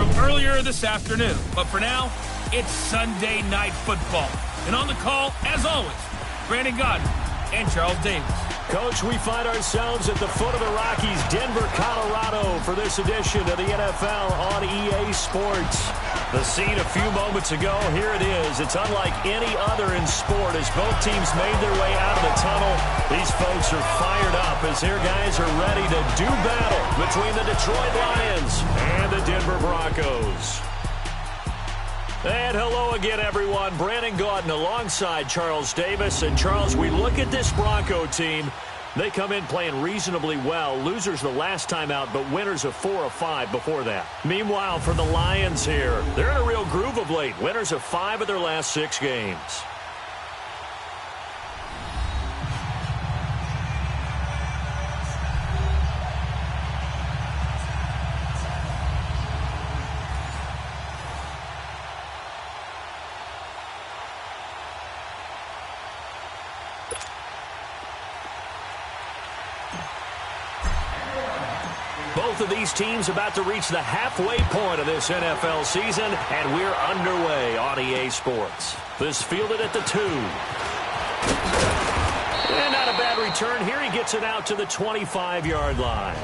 from earlier this afternoon. But for now, it's Sunday Night Football. And on the call, as always, Brandon Godden and Charles Davis. Coach, we find ourselves at the foot of the Rockies, Denver, Colorado, for this edition of the NFL on EA Sports. The scene a few moments ago, here it is. It's unlike any other in sport as both teams made their way out of the tunnel. These folks are fired up as their guys are ready to do battle between the Detroit Lions and the Denver Broncos. And hello again, everyone. Brandon Godden alongside Charles Davis. And, Charles, we look at this Bronco team. They come in playing reasonably well. Losers the last time out, but winners of 4 of 5 before that. Meanwhile, for the Lions here, they're in a real groove of late. Winners of 5 of their last 6 games. Both of these teams about to reach the halfway point of this NFL season, and we're underway on EA Sports. This fielded at the 2. And not a bad return here. He gets it out to the 25-yard line.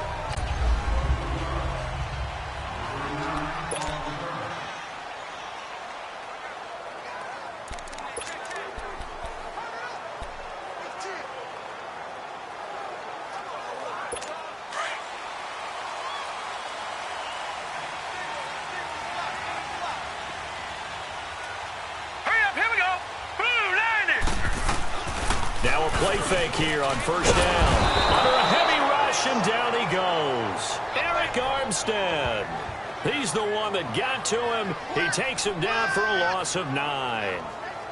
Now a play fake here on first down. Under a heavy rush, and down he goes. Eric Armstead. He's the one that got to him. He takes him down for a loss of 9.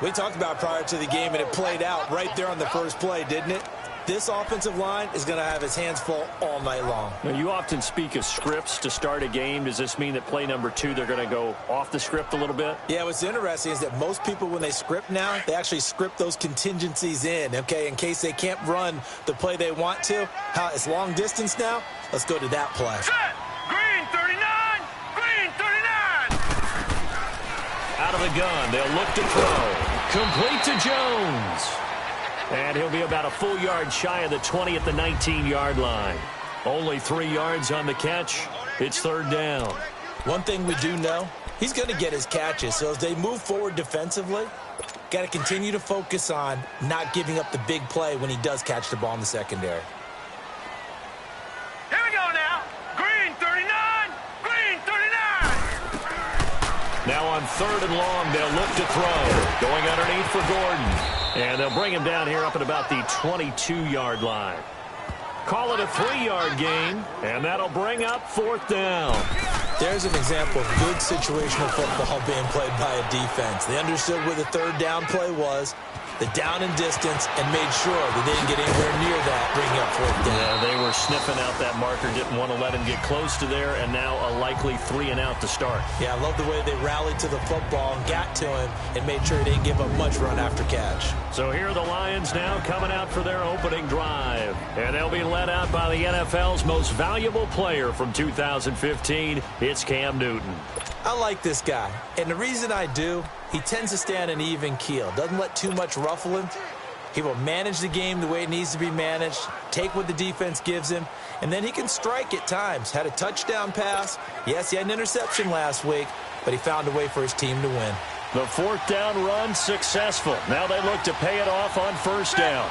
We talked about prior to the game, and it played out right there on the first play, didn't it? This offensive line is going to have his hands full all night long. Now, you often speak of scripts to start a game. Does this mean that play number 2, they're going to go off the script a little bit? Yeah, what's interesting is that most people, when they script now, they actually script those contingencies in, okay, in case they can't run the play they want to. How it's long distance now? Let's go to that play. Set! Green 39! Green 39! Out of the gun, they'll look to throw. Complete to Jones. And he'll be about a full yard shy of the 20 at the 19-yard line. Only 3 yards on the catch. It's third down. One thing we do know, he's going to get his catches. So as they move forward defensively, got to continue to focus on not giving up the big play when he does catch the ball in the secondary. Here we go now. Green 39! Green 39! Now on third and long, they'll look to throw. Going underneath for Gordon. And they'll bring him down here up at about the 22-yard line. Call it a 3-yard gain, and that'll bring up fourth down. There's an example of good situational football being played by a defense. They understood where the third down play was, the down and distance, and made sure that they didn't get anywhere near that, bringing up fourth down. Yeah, they were sniffing out that marker, didn't want to let him get close to there, and now a likely 3 and out to start. Yeah, I love the way they rallied to the football and got to him and made sure he didn't give up much run after catch. So here are the Lions now coming out for their opening drive. And they'll be led out by the NFL's most valuable player from 2015. It's Cam Newton. I like this guy, and the reason I do, he tends to stay on an even keel. Doesn't let too much ruffle him. He will manage the game the way it needs to be managed, take what the defense gives him, and then he can strike at times. Had a touchdown pass. Yes, he had an interception last week, but he found a way for his team to win. The fourth down run successful. Now they look to pay it off on first down.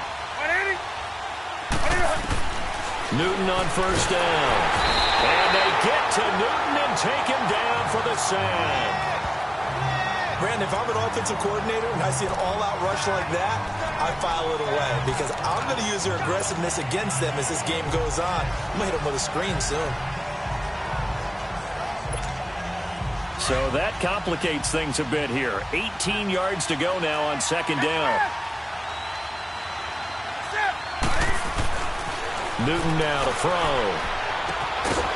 Newton on first down. And they get to Newton and take him down for the sack. Brandon, if I'm an offensive coordinator and I see an all-out rush like that, I file it away because I'm going to use their aggressiveness against them as this game goes on. I'm going to hit them with a screen soon. So that complicates things a bit here. 18 yards to go now on second down. Newton now to throw.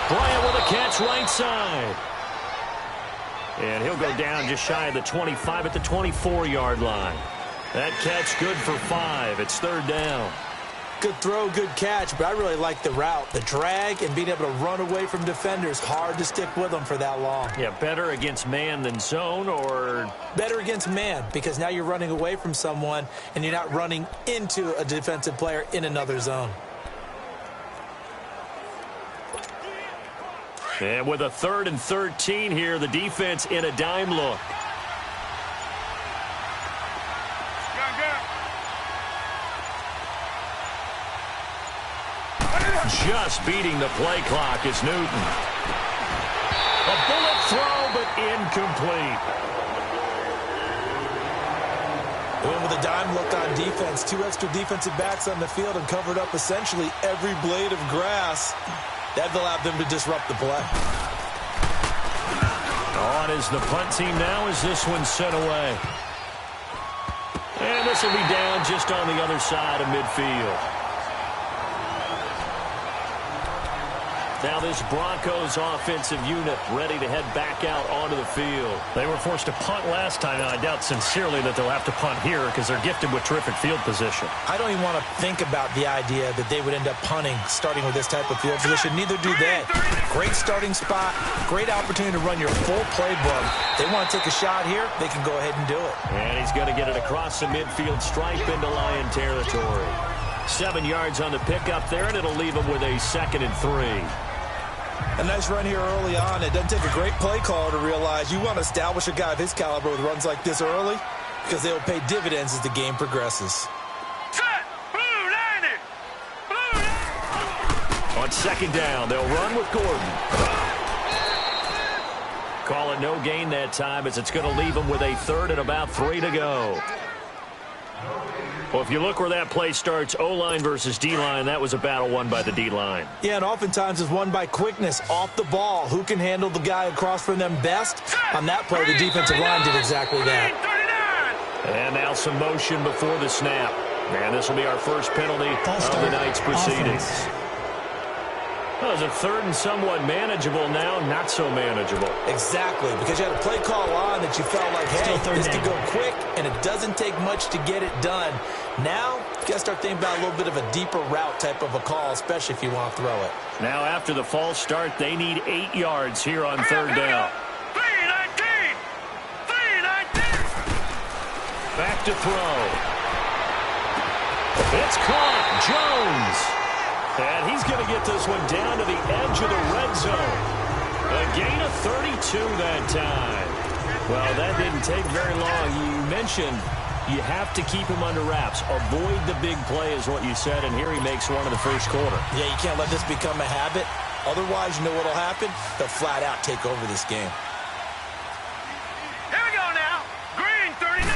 Bryant with a catch right side. And he'll go down just shy of the 25 at the 24-yard line. That catch good for 5. It's third down. Good throw, good catch, but I really like the route. The drag and being able to run away from defenders, hard to stick with them for that long. Yeah, better against man than zone, or? Better against man, because now you're running away from someone and you're not running into a defensive player in another zone. And with a 3rd and 13 here, the defense in a dime look. Just beating the play clock is Newton. A bullet throw, but incomplete. Going with a dime look on defense. 2 extra defensive backs on the field and covered up essentially every blade of grass. That allowed them to disrupt the play. On is the punt team now as this one's sent away. And this will be down just on the other side of midfield. Now this Broncos offensive unit ready to head back out onto the field. They were forced to punt last time, and I doubt sincerely that they'll have to punt here because they're gifted with terrific field position. I don't even want to think about the idea that they would end up punting starting with this type of field position. Neither do they. Great starting spot, great opportunity to run your full playbook. They want to take a shot here, they can go ahead and do it. And he's going to get it across the midfield stripe into Lion territory. 7 yards on the pickup there, and it'll leave him with a 2nd and 3. A nice run here early on. It doesn't take a great play caller to realize you want to establish a guy of his caliber with runs like this early because they will pay dividends as the game progresses. Set! Blue landed! Blue landed! On 2nd down, they'll run with Gordon. Call it no gain that time as it's going to leave him with a 3rd and about 3 to go. Well, if you look where that play starts, O-line versus D-line, that was a battle won by the D-line. Yeah, and oftentimes it's won by quickness off the ball. Who can handle the guy across from them best? On that play, the defensive line did exactly that. And now some motion before the snap. And this will be our first penalty of the night's proceedings. Well, it's a 3rd and somewhat manageable now, not so manageable. Exactly, because you had a play call on that you felt like, hey, this could go quick, and it doesn't take much to get it done. Now, you got to start thinking about a little bit of a deeper route type of a call, especially if you want to throw it. Now, after the false start, they need 8 yards here on 3rd down. 319! 319! Back to throw. It's caught. Jones. And he's going to get this one down to the edge of the red zone. A gain of 32 that time. Well, that didn't take very long. You mentioned you have to keep him under wraps. Avoid the big play is what you said, and here he makes one in the first quarter. Yeah, you can't let this become a habit. Otherwise, you know what will happen? They'll flat out take over this game. Here we go now. Green 39.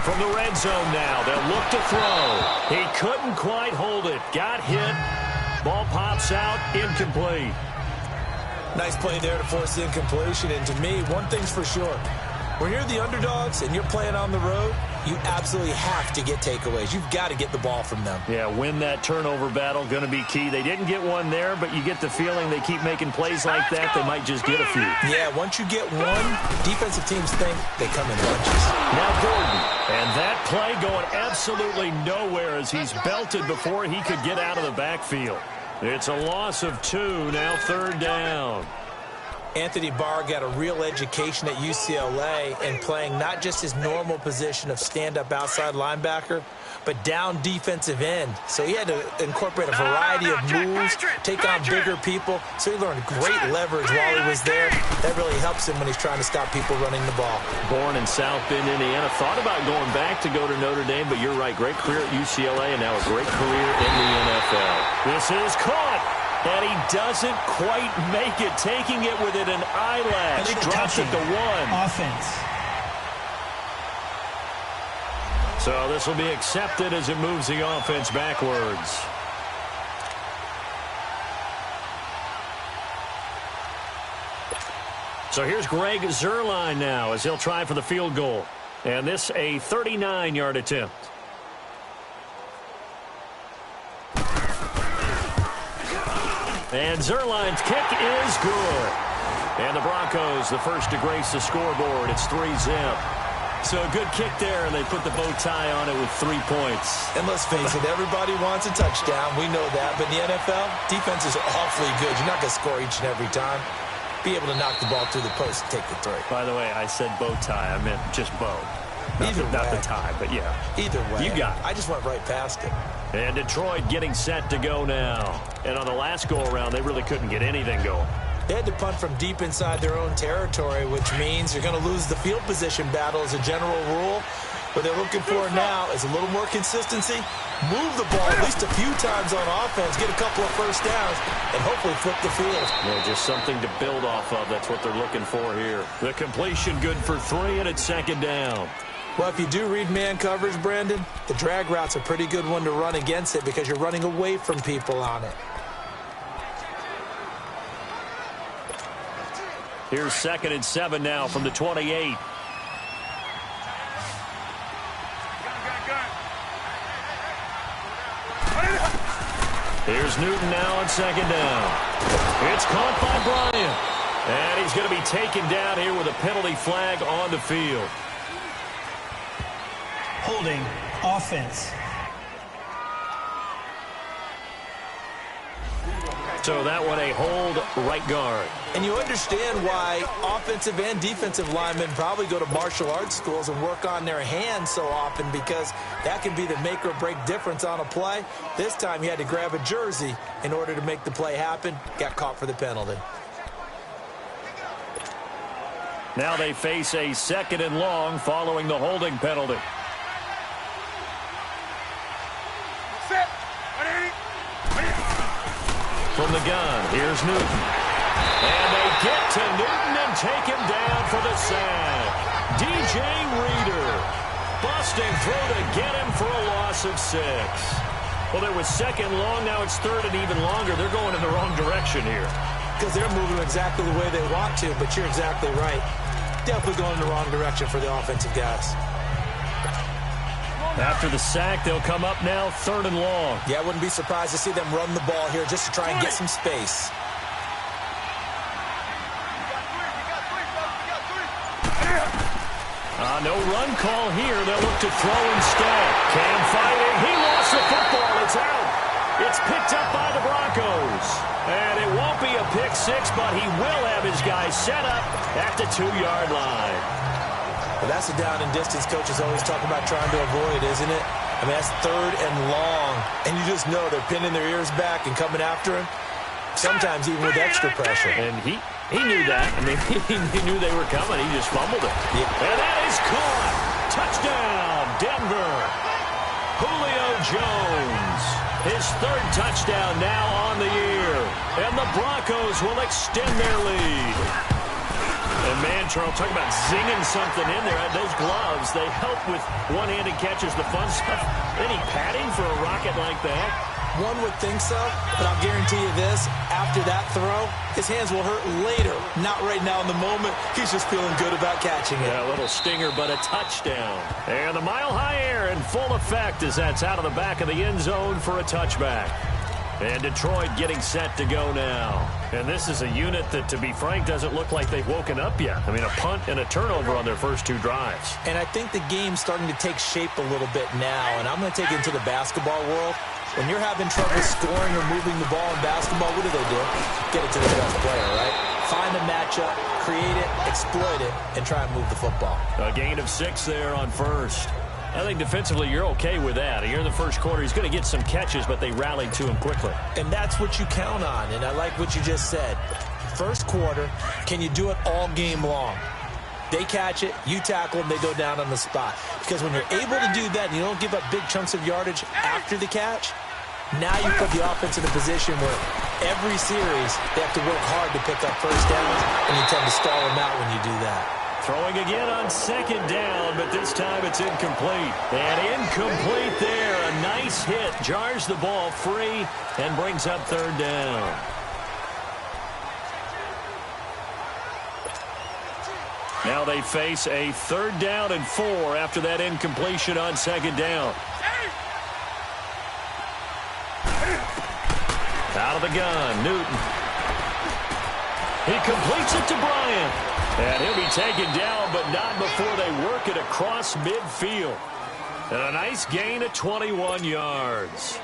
From the red zone now, they'll look to throw. He couldn't quite hold it. Got hit. Ball pops out. Incomplete. Nice play there to force the incompletion. And to me, one thing's for sure. When you're the underdogs and you're playing on the road, you absolutely have to get takeaways. You've got to get the ball from them. Yeah, win that turnover battle, going to be key. They didn't get one there, but you get the feeling they keep making plays like that, they might just get a few. Yeah, once you get one, defensive teams think they come in bunches. Now Gordon, and that play going absolutely nowhere as he's belted before he could get out of the backfield. It's a loss of 2, now 3rd down. Anthony Barr got a real education at UCLA and playing not just his normal position of stand-up outside linebacker, but down defensive end. So he had to incorporate a variety of moves, take on bigger people. So he learned great leverage while he was there. That really helps him when he's trying to stop people running the ball. Born in South Bend, Indiana. Thought about going back to go to Notre Dame, but you're right. Great career at UCLA and now a great career in the NFL. This is caught. And he doesn't quite make it, taking it within an eyelash. Drops it to 1. Offense. So this will be accepted as it moves the offense backwards. So here's Greg Zuerlein now as he'll try for the field goal. And this a 39-yard attempt. And Zuerlein's kick is good. And the Broncos, the first to grace the scoreboard. It's 3-zip. So a good kick there, and they put the bow tie on it with 3 points. And let's face it, everybody wants a touchdown. We know that. But in the NFL, defense is awfully good. You're not going to score each and every time. Be able to knock the ball through the post and take the three. By the way, I said bow tie. I meant just bow. Not the tie, but yeah. Either way. You got it. I just went right past it. And Detroit getting set to go now. And on the last go-around, they really couldn't get anything going. They had to punt from deep inside their own territory, which means you're going to lose the field position battle as a general rule. What they're looking for now is a little more consistency, move the ball at least a few times on offense, get a couple of first downs, and hopefully flip the field. Well, just something to build off of. That's what they're looking for here. The completion good for 3, and it's second down. Well, if you do read man coverage, Brandon, the drag route's a pretty good one to run against it because you're running away from people on it. Here's 2nd and 7 now from the 28. Here's Newton now on 2nd down. It's caught by Bryant. And he's going to be taken down here with a penalty flag on the field. Holding offense. So that one a hold right guard. And you understand why offensive and defensive linemen probably go to martial arts schools and work on their hands so often, because that can be the make or break difference on a play. This time he had to grab a jersey in order to make the play happen. Got caught for the penalty. Now they face a 2nd and long following the holding penalty. From the gun, here's Newton. And they get to Newton and take him down for the sack. DJ Reader busting through to get him for a loss of 6. Well, there was 2nd long, now it's 3rd and even longer. They're going in the wrong direction here. Because they're moving exactly the way they want to, but you're exactly right. Definitely going in the wrong direction for the offensive guys. After the sack, they'll come up now 3rd and long. Yeah, I wouldn't be surprised to see them run the ball here just to try and get some space. No run call here. They'll look to throw instead. Cam fighting. He lost the football. It's out. It's picked up by the Broncos. And it won't be a pick 6, but he will have his guys set up at the 2-yard line. Well, that's the down and distance coaches always talk about trying to avoid, isn't it? I mean, that's 3rd and long. And you just know they're pinning their ears back and coming after him, sometimes even with extra pressure. And he knew that. I mean, he knew they were coming. He just fumbled it. Yeah. And that is caught. Touchdown, Denver. Julio Jones. His 3rd touchdown now on the year. And the Broncos will extend their lead. And man, Charles, talk about zinging something in there. Those gloves, they help with one-handed catches, the fun stuff. Any padding for a rocket like that? One would think so, but I'll guarantee you this. After that throw, his hands will hurt later. Not right now in the moment. He's just feeling good about catching it. Yeah, a little stinger, but a touchdown. And the mile-high air in full effect as that's out of the back of the end zone for a touchback. And Detroit getting set to go now. And this is a unit that, to be frank, doesn't look like they've woken up yet. I mean, a punt and a turnover on their first 2 drives. And I think the game's starting to take shape a little bit now. And I'm going to take it into the basketball world. When you're having trouble scoring or moving the ball in basketball, what do? Get it to the best player, right? Find a matchup, create it, exploit it, and try and move the football. A gain of 6 there on first. I think defensively you're okay with that. Here in the first quarter, he's going to get some catches, but they rallied to him quickly. And that's what you count on, and I like what you just said. First quarter, can you do it all game long? They catch it, you tackle them, they go down on the spot. Because when you're able to do that and you don't give up big chunks of yardage after the catch, now you put the offense in a position where every series they have to work hard to pick up first downs, and you tend to stall them out when you do that. Throwing again on 2nd down, but this time it's incomplete. And incomplete there. A nice hit. Jars the ball free and brings up 3rd down. Now they face a 3rd down and 4 after that incompletion on 2nd down. Out of the gun, Newton. He completes it to Bryant. And he'll be taken down, but not before they work it across midfield. And a nice gain of 21 yards.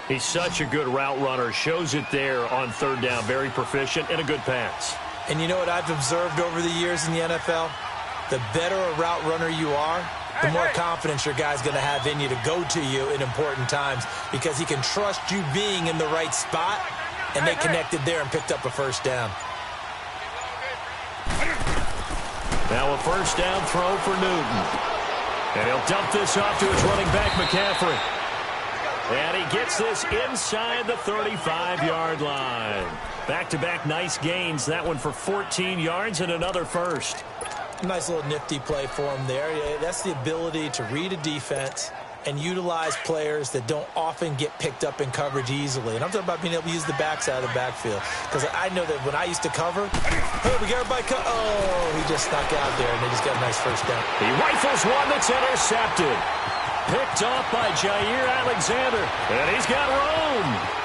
He's such a good route runner. Shows it there on third down. Very proficient and a good pass. And you know what I've observed over the years in the NFL? The better a route runner you are, the more confidence your guy's going to have in you to go to you in important times because he can trust you being in the right spot, and they connected there and picked up a first down. Now a first down throw for Newton. And he'll dump this off to his running back, McCaffrey. And he gets this inside the 35-yard line. Back-to-back nice gains. That one for 14 yards and another first. Nice little nifty play for him there. That's the ability to read a defense and utilize players that don't often get picked up in coverage easily. And I'm talking about being able to use the backside of the backfield. Because I know that when I used to cover, hey, we got everybody oh, he just snuck out there, and they just got a nice first down. He rifles one that's intercepted. Picked off by Jair Alexander. And he's got room.